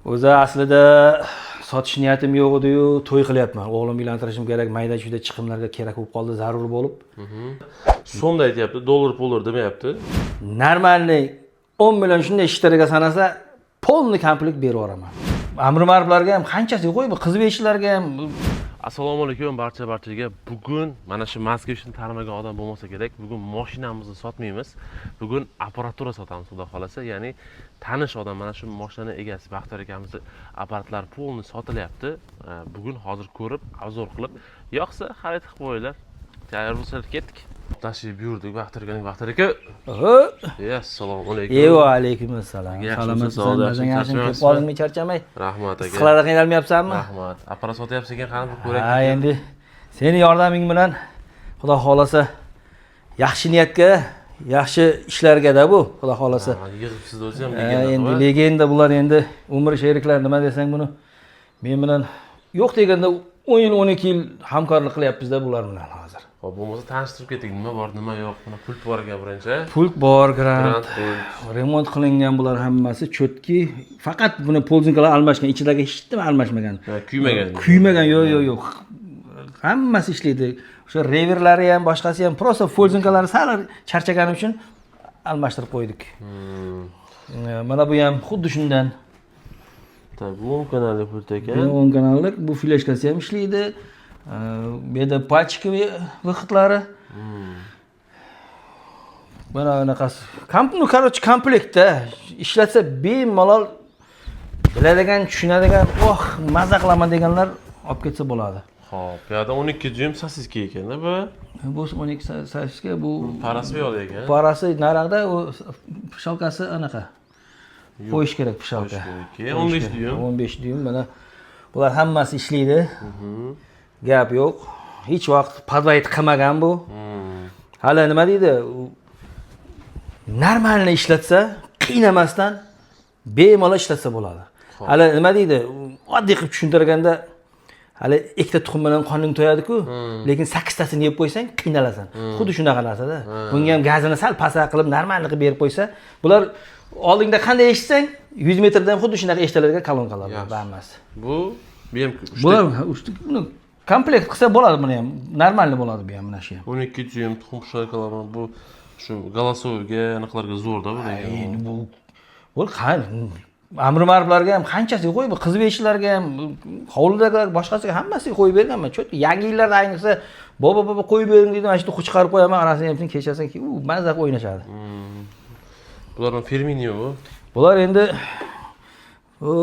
O'zi aslida sotish niyatim yo'q edi-yu, to'y qilyapman. O'g'lim uylantirishim kerak, mayda-chuyda chiqimlarga kerak bo'lib qoldi, zarur bo'lib. So'mda aytyapti, dollar pullar demayapti. Normalniy 10 million shunday ishlariga sanasa, polni komplet berib yuboraman. Amr-ma'ruflarga ham qanchasiga qo'y, bu qiz beshlarga ham. Assalomu alaykum barchaga. Bugun mana shu Moskvishni tanimagan odam bo'lmasa kerak. Bugun mashinamizni sotmaymiz. Bugun apparatura sotamiz, xudo xolasa. Ya'ni tanish odam mana shu mashinaning egasi Baxtiyor akamizning apparatlari polni sotilyapti. Bugun hozir ko'rib, obzor qilib, yo'qsa xarid qilib qo'yinglar. Tayyor bo'lsalar ketdik. Tashrif buyurdik Baxtiyor aka. Assalomu alaykum. Va alaykum assalom. Salomatsan, yaxshimi? Kelib qoldingmi, charchamay? Rahmat aka. Qizlarga qiynalmayapsanmi? Rahmat. Apparat sotyapsiz ekan, qani bir ko'raylik. Ha, endi seni yordaming bilan xudo xolasa yaxshi niyatga, yaxshi ishlarga-da bu, xudo xolasa. Yig'ibsiz o'zi ham legenda. Endi legenda bular, endi umr sheriklar, nima desang buni. Men bilan yo'q deganda 10 yil, 12 yil hamkorlik qilyapmiz-da bular bilan hozir. Xo'p, bo'lmasa tanishtirib keting, nima bor, nima yo'q. Mana pult bor ekan birinchi. Pult bor, grant, remont qilingan bular hammasi chotki. Faqat buni polzinkalar almashgan, ichidagi hech nima almashmagan. Kuymagan. Kuymagan, yo'q. Hammasi ishlaydi. O'sha reverlari ham, boshqasi ham prosta polzinkalari sal charchaganim uchun almashtirib qo'ydik. Mana bu ham xuddi shundan. Так, bu kanalli pult ekan. Bu 10 kanallik, bu fleshkasi ham ishlaydi. Bu yerda pachka vaqtlari. Mana bunaqasi. Короче, komplektda ishlatsa bemalol biladigan, tushunadigan, maza qilaman deganlar olib ketsa bo'ladi. Xo'p, bu yerda 12 dyum sosiska ekan-da bu. Bu 12 sosiska, bu parasi yo'q ekan. Parasi naraqda, u pishalkasi anaqa. Qo'yish kerak pishalka. 15 dyum. 15 dyum mana bular hammasi ishlaydi. Gap yo'q. Hech vaqt podvayt qilmagan bu. Hali nima deydi? Normalni ishlatsa, qiynamasdan bemalol ishlatsa bo'ladi. Hali nima deydi? Oddiy qilib tushuntirganda hali ikkita tuxum bilan qoning to'yadi-ku, lekin 8 tasini yeb qo'ysang qiynalasan. Xuddi shunaqa narsa-da. Bunga ham gazini sal pastroq qilib normalni qilib berib qo'ysa, bular oldingda qanday eshitsang 100 metrdan xuddi shunaqa eshitiladigan kolonkalar bu hammasi. Bu ham bular buni komplekt qilsa bo'ladi, buni ham normalni bo'ladi bu ham mana shu ham. 12 dyum tuxum pishalkalar bu shu голосовойga anaqilarga zo'r-da bu degan. Bu amr-ma'ruflarga ham qanchasiga qo'yib, qiz beshlarga ham, hovlidagilar boshqasiga hammasiga qo'yib berganman. Chotki yangi yillarda ayniqsa bobo qo'yib bering deydi, mana shu qo'y chiqarib qo'yaman, arasini ham kechasan, u mazza o'ynashadi. Bularning Firmino bu. Bular endi